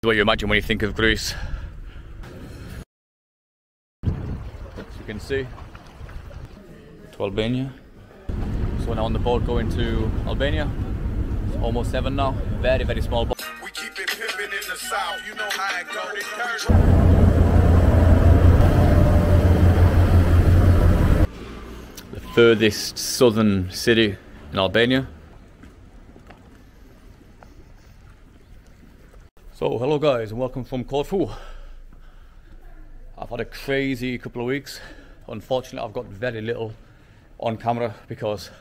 what you imagine when you think of Greece. As you can see, to Albania. So we're now on the boat going to Albania. It's almost 7 now. Very, very small boat. We keep it pimping in the south, you know how it goes. The furthest southern city in Albania. So hello guys and welcome from Corfu. I've had a crazy couple of weeks. Unfortunately I've got very little on camera because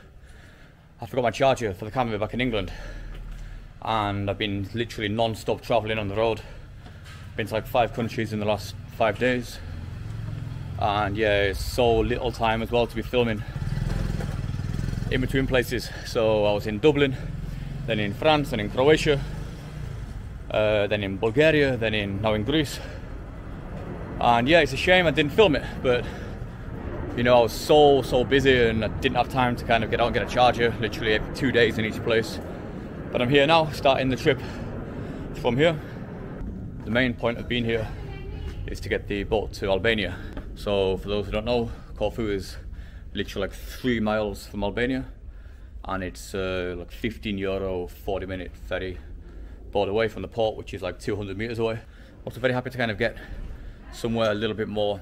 I forgot my charger for the camera back in England, and I've been literally non-stop travelling on the road. Been to like 5 countries in the last 5 days, and yeah, it's so little time as well to be filming in between places. So I was in Dublin, then in France, then in Croatia, then in Bulgaria, then now in Greece. And yeah, it's a shame I didn't film it, but you know, I was so busy and I didn't have time to kind of get out and get a charger, literally every 2 days in each place. But I'm here now, starting the trip from here. The main point of being here is to get the boat to Albania. So for those who don't know, Corfu is literally like 3 miles from Albania, and it's like €15, 40-minute ferry boat away from the port, which is like 200 meters away. Also very happy to kind of get somewhere a little bit more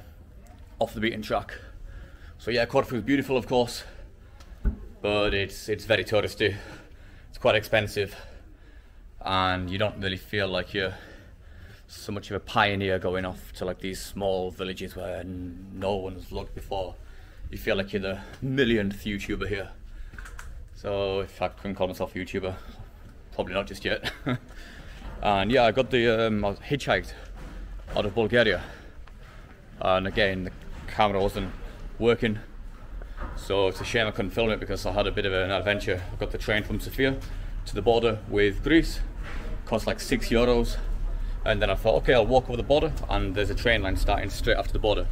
off the beaten track. So yeah, Corfu is beautiful of course, but it's very touristy. It's quite expensive, and you don't really feel like you're so much of a pioneer going off to like these small villages where no one's looked before. You feel like you're the millionth YouTuber here. So if I couldn't call myself a YouTuber, probably not just yet. And yeah, I got the I was hitchhiked out of Bulgaria, and again the camera wasn't working, so it's a shame I couldn't film it because I had a bit of an adventure. I got the train from Sofia to the border with Greece, cost like €6, and then I thought, okay, I'll walk over the border, and there's a train line starting straight after the border.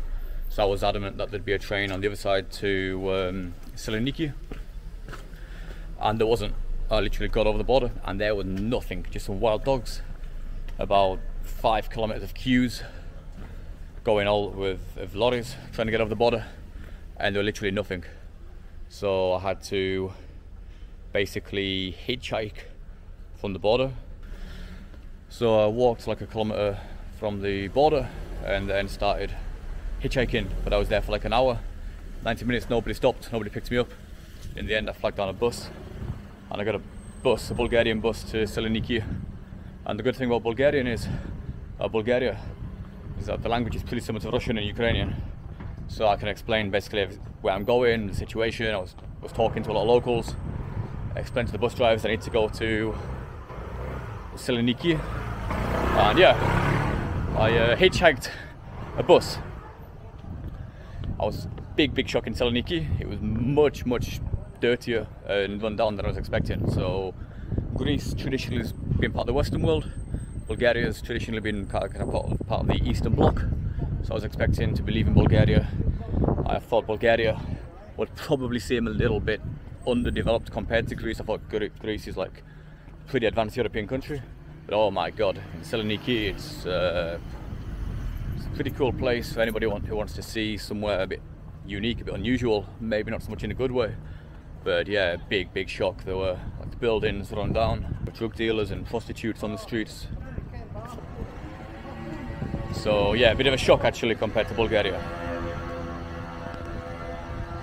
So I was adamant that there'd be a train on the other side to Saloniki, and there wasn't. I literally got over the border and there was nothing, just some wild dogs, about 5 kilometers of queues going all with lorries trying to get over the border, and there were literally nothing. So I had to basically hitchhike from the border. So I walked like a kilometer from the border and then started hitchhiking, but I was there for like an hour, 90 minutes, nobody stopped, nobody picked me up. In the end I flagged down a bus, and I got a Bulgarian bus to Saloniki. And the good thing about Bulgaria is that the language is pretty similar to Russian and Ukrainian. So I can explain basically where I'm going, the situation. I was talking to a lot of locals. I explained to the bus drivers I need to go to Saloniki. And yeah, I hitchhiked a bus. I was big shock in Saloniki. It was much dirtier and run down than I was expecting. So Greece traditionally has been part of the Western world. Bulgaria has traditionally been kind of part of the Eastern Bloc. So I was expecting to be leaving Bulgaria. I thought Bulgaria would probably seem a little bit underdeveloped compared to Greece. I thought Greece is like a pretty advanced European country. But oh my god, in Saloniki it's a pretty cool place for anybody who wants to see somewhere a bit unique, a bit unusual, maybe not so much in a good way. But yeah, big shock. There were like the buildings run down, drug dealers and prostitutes on the streets. So yeah, a bit of a shock actually compared to Bulgaria.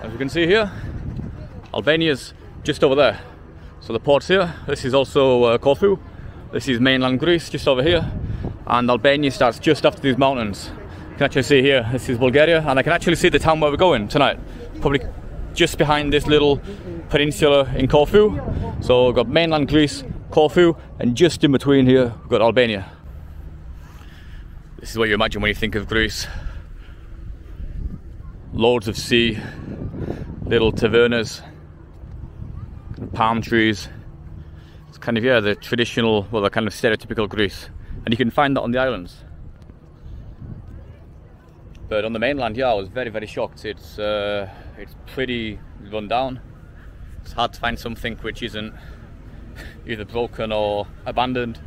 As you can see here, Albania's just over there. So the port's here. This is also Corfu. This is mainland Greece, just over here. And Albania starts just after these mountains. You can actually see here, this is Bulgaria, and I can actually see the town where we're going tonight. Probably just behind this little peninsula in Corfu. So we've got mainland Greece, Corfu, and just in between here we've got Albania. This is what you imagine when you think of Greece. Loads of sea, little tavernas, palm trees. It's kind of, yeah, the traditional, well, the kind of stereotypical Greece. And you can find that on the islands. But on the mainland, yeah, I was very shocked. It's pretty run down. It's hard to find something which isn't either broken or abandoned.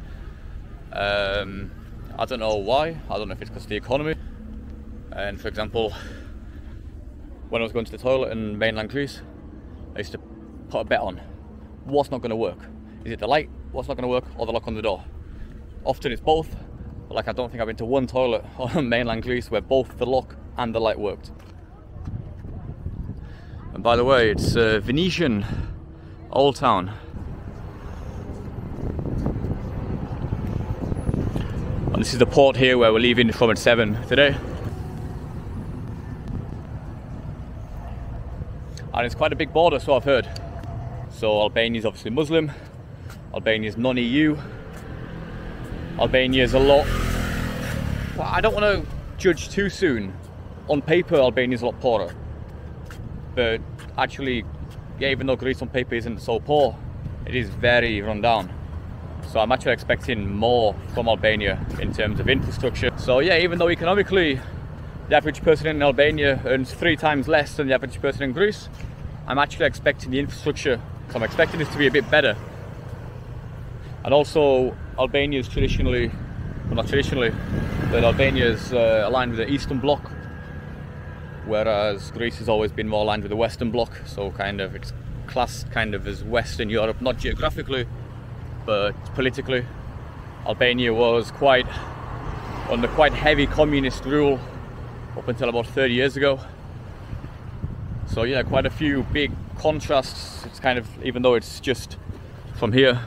I don't know why. I don't know if it's because of the economy. And for example, when I was going to the toilet in mainland Greece, I used to put a bet on what's not going to work. Is it the light, what's not going to work, or the lock on the door? Often it's both, but like I don't think I've been to one toilet on mainland Greece where both the lock and the light worked. And by the way, it's Venetian Old Town. And this is the port here where we're leaving from at 7 today. And it's quite a big border, so I've heard. So Albania is obviously Muslim, Albania is non-EU, Albania is a lot... Well, I don't want to judge too soon. On paper, Albania is a lot poorer. But actually, yeah, even though Greece on paper isn't so poor, it is very run down. So I'm actually expecting more from Albania in terms of infrastructure. So yeah, even though economically, the average person in Albania earns 3 times less than the average person in Greece, I'm actually expecting the infrastructure, so I'm expecting this to be a bit better. And also, Albania is traditionally, well not traditionally, but Albania is aligned with the Eastern Bloc, whereas Greece has always been more aligned with the Western Bloc, so kind of it's classed kind of as Western Europe, not geographically, but politically. Albania was under quite heavy communist rule up until about 30 years ago. So yeah, quite a few big contrasts. It's kind of, even though it's just from here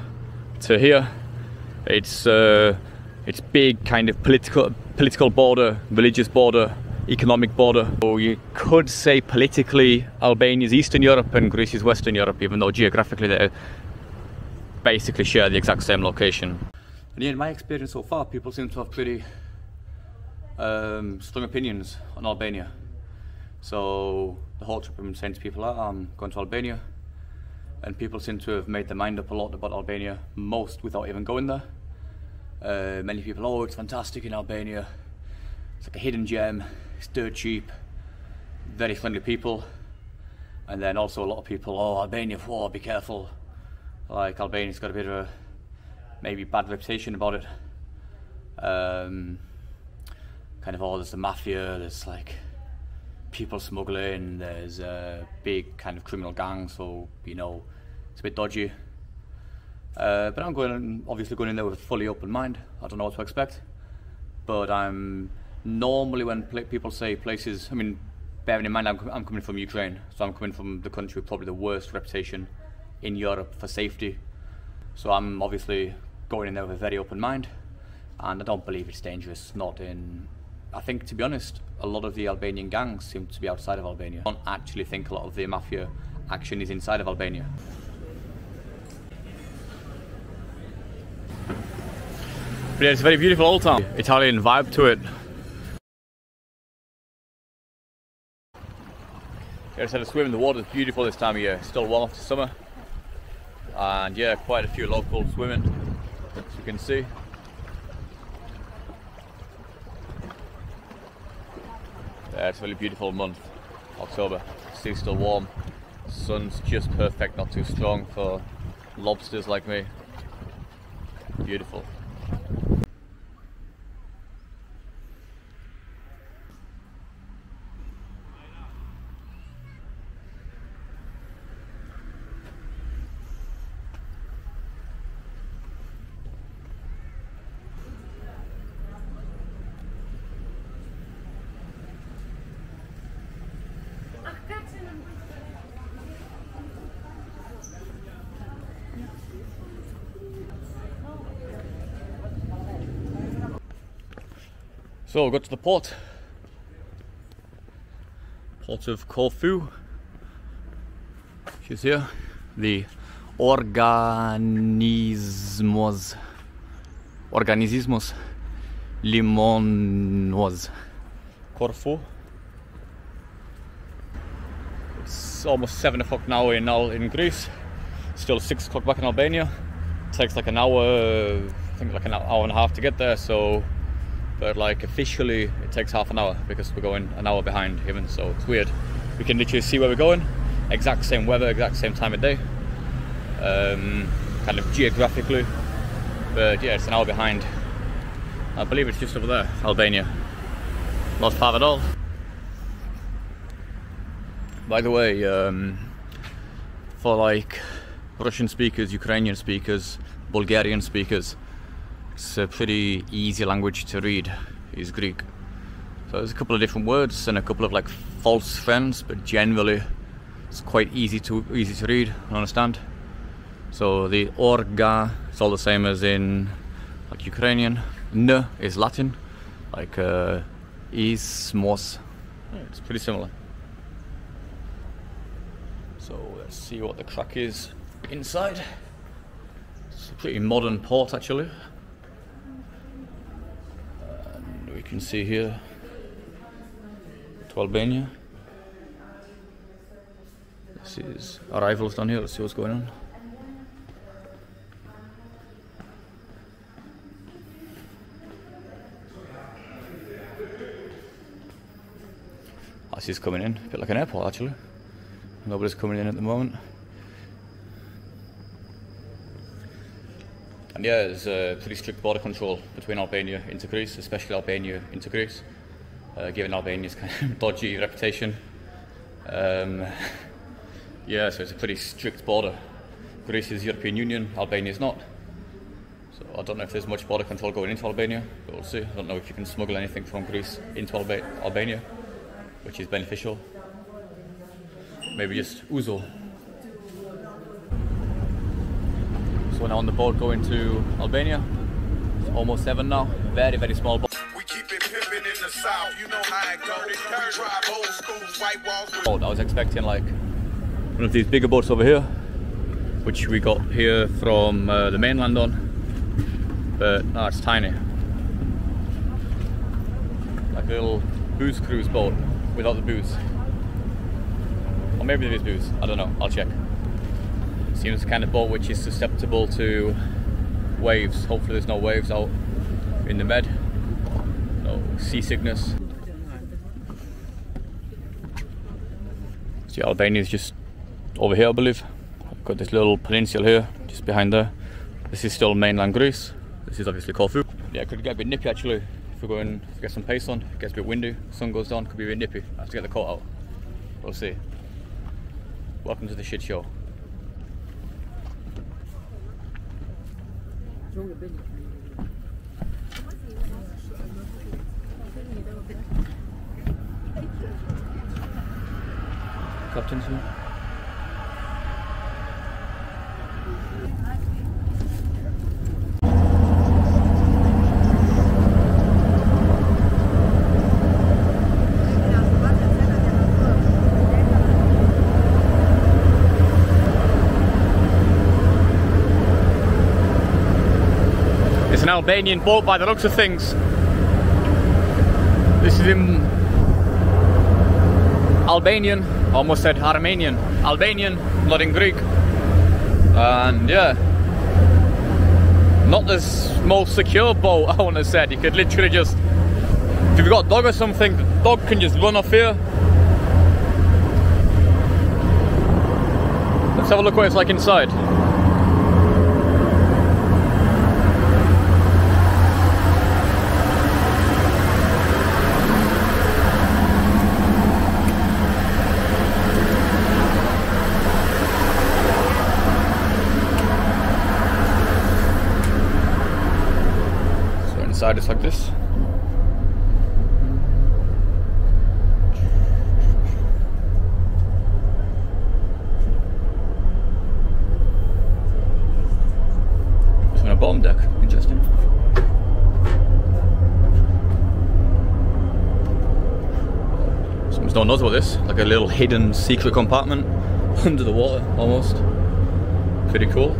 to here, it's big kind of political border, religious border, economic border. So you could say politically Albania is Eastern Europe and Greece is Western Europe, even though geographically they basically share the exact same location. And yeah, in my experience so far, people seem to have pretty strong opinions on Albania. So the whole trip I've been saying to people, I'm going to Albania, and people seem to have made their mind up a lot about Albania, most without even going there. Many people, oh, it's fantastic in Albania, it's like a hidden gem, it's dirt cheap, very friendly people. And then also a lot of people, oh, Albania, whoa, be careful. Like Albania's got a bit of a maybe bad reputation about it. Kind of, oh, there's the mafia, there's like people smuggling, there's a big kind of criminal gang, so you know it's a bit dodgy. But I'm obviously going in there with a fully open mind. I don't know what to expect, but I'm normally, when people say places, I mean, bearing in mind I'm coming from Ukraine, so I'm coming from the country with probably the worst reputation in Europe for safety. So I'm obviously going in there with a very open mind, and I don't believe it's dangerous. I think, to be honest, a lot of the Albanian gangs seem to be outside of Albania. I don't actually think a lot of the mafia action is inside of Albania. But yeah, it's a very beautiful old town. Italian vibe to it. I just had a swim in the water. It's beautiful this time of year. It's still warm after summer. And yeah, quite a few locals swimming, as you can see. Yeah, it's a really beautiful month, October. Sea's still warm. Sun's just perfect, not too strong for lobsters like me. Beautiful. So we'll go to the port of Corfu. She's here. The organismos limonos Corfu. It's almost 7 o'clock now in Greece. Still 6 o'clock back in Albania. It takes like an hour, I think like an hour and a half to get there. So. But like officially it takes half an hour because we're going an hour behind even, so it's weird. We can literally see where we're going, exact same weather, exact same time of day, kind of geographically, but yeah, it's an hour behind. I believe it's just over there, Albania. Not far at all. By the way, for like Russian speakers, Ukrainian speakers, Bulgarian speakers, it's a pretty easy language to read, is Greek. So there's a couple of different words and a couple of like false friends, but generally it's quite easy to read and understand. So the orga is all the same as in like Ukrainian. N is Latin, like is, mos. It's pretty similar. So let's see what the crack is inside. It's a pretty modern port actually. And we can see here to Albania. This is arrivals down here. Let's see what's going on. This is coming in, a bit like an airport actually. Nobody's coming in at the moment. And yeah, there's a pretty strict border control between Albania into Greece, especially Albania into Greece, given Albania's kind of dodgy reputation. Yeah, so it's a pretty strict border. Greece is European Union, Albania is not. So I don't know if there's much border control going into Albania, but we'll see. I don't know if you can smuggle anything from Greece into Albania, which is beneficial. Maybe just Uzo. So we're now on the boat going to Albania. It's almost 7 now. Very, very small boat. We keep it pimping in the south, you know how it goes. We drive old school white walls. I was expecting like one of these bigger boats over here, which we got here from the mainland on, but no, it's tiny. Like a little booze cruise boat without the booze. Or maybe there is booze, I don't know, I'll check. Seems the kind of boat which is susceptible to waves. Hopefully there's no waves out in the Med. No seasickness. See, Albania is just over here, I believe. I've got this little peninsula here, just behind there. This is still mainland Greece. This is obviously Corfu. Yeah, it could get a bit nippy actually. If we're going to get some pace on, it gets a bit windy, sun goes down, could be a bit nippy. I have to get the coat out. We'll see. Welcome to the shit show. Captain, sir. It's an Albanian boat by the looks of things. This is in Albanian, almost said Armenian. Albanian, not in Greek. And yeah, not the most secure boat, I want to say. You could literally just, if you've got a dog or something, the dog can just run off here. Let's have a look what it's like inside. Inside it's like this. It's on a bottom deck, interesting. Someone's not knows about this, like a little hidden secret compartment under the water almost. Pretty cool.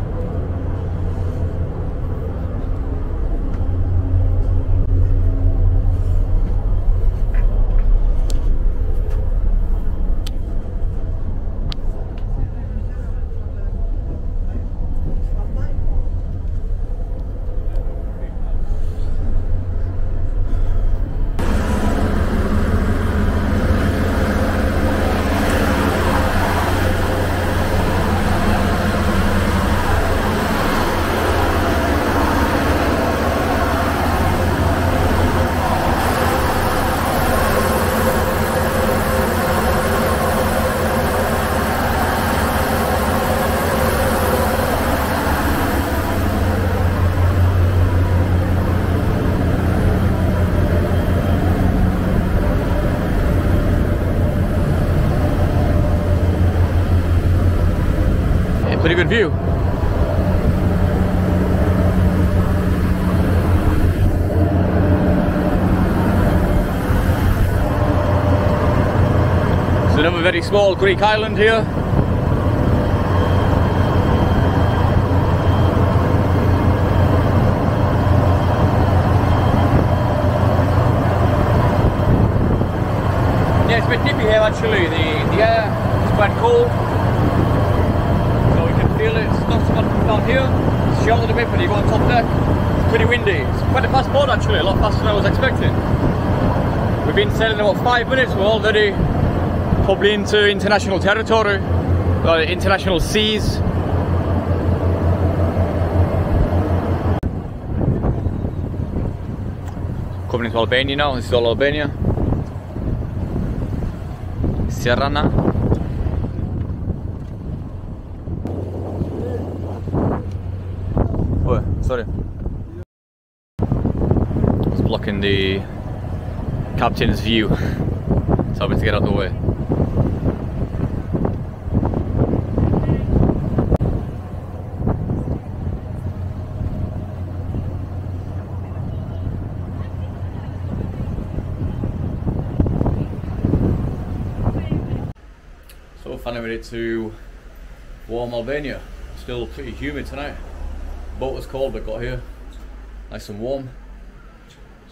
excellent view. It's another very small Greek island here. Yeah, it's a bit nippy here actually. The air is quite cold, so we can feel it. It's not so much down here. It's sheltered a bit, but you go on top deck, it's pretty windy. It's quite a fast boat actually, a lot faster than I was expecting. We've been sailing about 5 minutes, we're already probably into international territory, international seas. Coming into Albania now, this is all Albania. Sierrana. Oh, sorry. It's blocking the captain's view. So I'm going to get out of the way. So finally made it to warm Albania. Still pretty humid tonight. Boat was cold but got here nice and warm.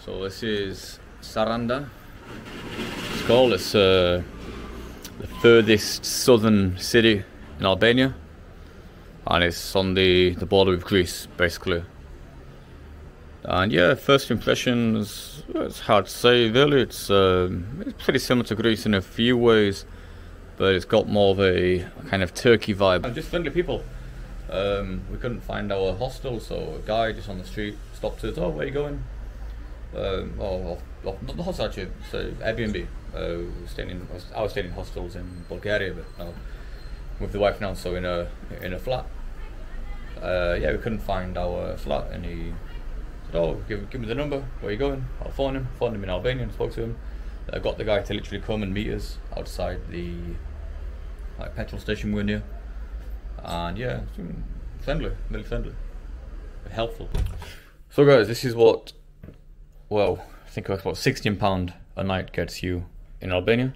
So this is Saranda. It's called. It's the furthest southern city in Albania, and it's on the border with Greece basically. And yeah, first impressions, it's hard to say really. It's pretty similar to Greece in a few ways, but it's got more of a kind of Turkey vibe. And just friendly people. We couldn't find our hostel, so a guy just on the street stopped us. Oh, where are you going? Not the hostel actually, so Airbnb. I was staying in hostels in Bulgaria, but now with the wife now, so in a flat. Yeah, we couldn't find our flat, and he said, "Oh, give me the number. Where are you going?" I'll phone him. Phoned him in Albania and spoke to him. I got the guy to literally come and meet us outside the petrol station we're near, and yeah, friendly, really friendly, helpful. So guys, this is what, well, I think about £16 a night gets you in Albania.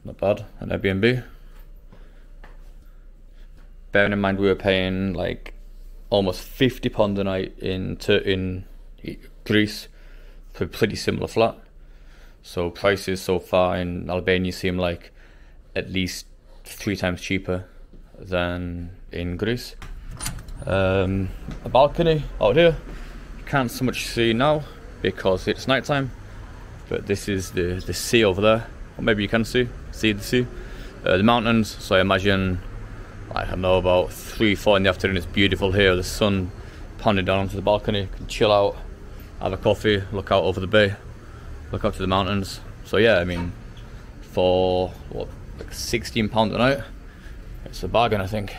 Not bad, an Airbnb. Bearing in mind we were paying like almost £50 a night in Greece for a pretty similar flat. So prices so far in Albania seem like at least 3 times cheaper than in Greece. A balcony out here. You can't so much see now because it's night time, but this is the sea over there. Or maybe you can see the sea. The mountains, so I imagine, I don't know, about 3-4 in the afternoon. It's beautiful here, the sun pounding down onto the balcony. You can chill out, have a coffee, look out over the bay, look out to the mountains. So yeah, I mean, for what, like £16 a night, it's a bargain I think.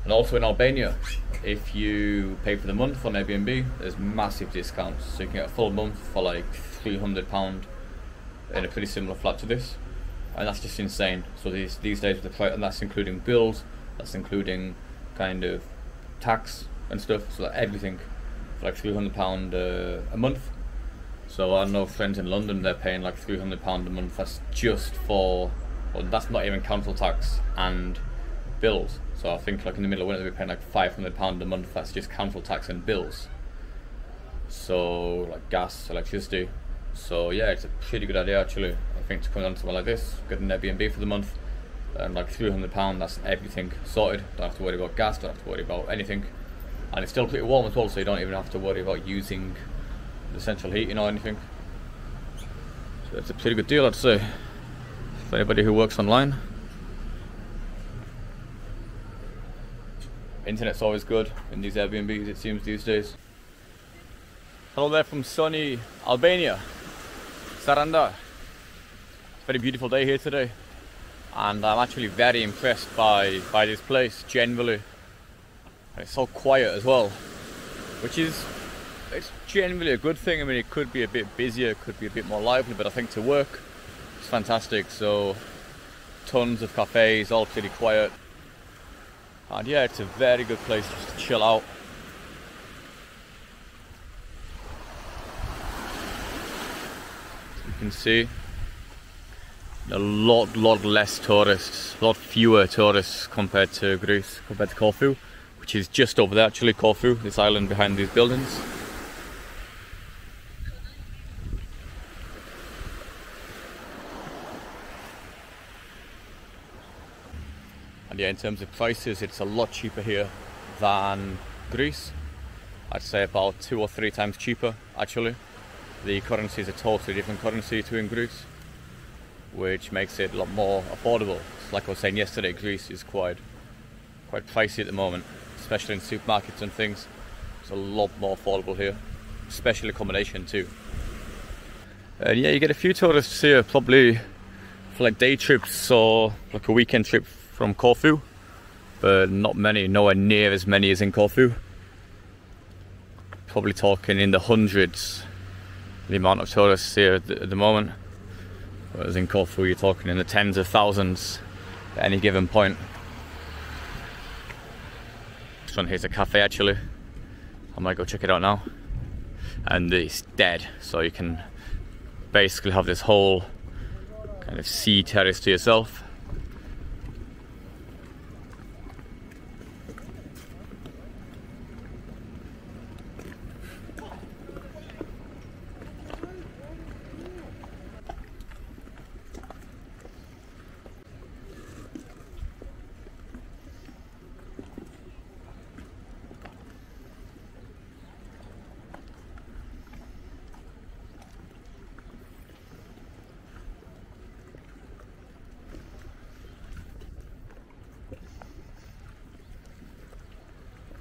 And also in Albania, if you pay for the month on Airbnb, there's massive discounts. So you can get a full month for like £300 in a pretty similar flat to this. And that's just insane. So these days with the price, and that's including bills, that's including kind of tax and stuff, so that everything for like £300 a month. So I know friends in London, they're paying like £300 a month. That's just for, well, that's not even council tax and bills. So I think like in the middle of winter we're paying like £500 a month. That's just council tax and bills. So like gas, electricity. So yeah, it's a pretty good idea actually, I think, to come down to somewhere like this, get an Airbnb for the month, and like £300, that's everything sorted. Don't have to worry about gas, don't have to worry about anything, and it's still pretty warm as well, so you don't even have to worry about using the central heating or anything. So it's a pretty good deal, I'd say, for anybody who works online. Internet's always good in these Airbnbs, it seems, these days. Hello there from sunny Albania, Saranda. It's a very beautiful day here today, and I'm actually very impressed by this place generally. And it's so quiet as well, which is, it's generally a good thing. I mean, it could be a bit busier, it could be a bit more lively, but I think to work, it's fantastic. So tons of cafes, all pretty quiet. And yeah, it's a very good place just to chill out. As you can see, a lot less tourists, a lot fewer tourists compared to Greece, compared to Corfu, which is just over there actually, Corfu, this island behind these buildings. And yeah, in terms of prices, it's a lot cheaper here than Greece. I'd say about 2 or 3 times cheaper, actually. The currency is a totally different currency to in Greece, which makes it a lot more affordable. Like I was saying yesterday, Greece is quite pricey at the moment, especially in supermarkets and things. It's a lot more affordable here, especially accommodation too. And yeah, you get a few tourists here, probably for like day trips or like a weekend trip from Corfu, but not many, nowhere near as many as in Corfu. Probably talking in the hundreds, the amount of tourists here at the moment. Whereas in Corfu you're talking in the tens of thousands at any given point. This one here's a cafe actually. I might go check it out now. And it's dead, so you can basically have this whole kind of sea terrace to yourself.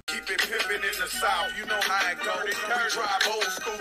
Keep it pimpin' in the South, you know how it go. We drive old school.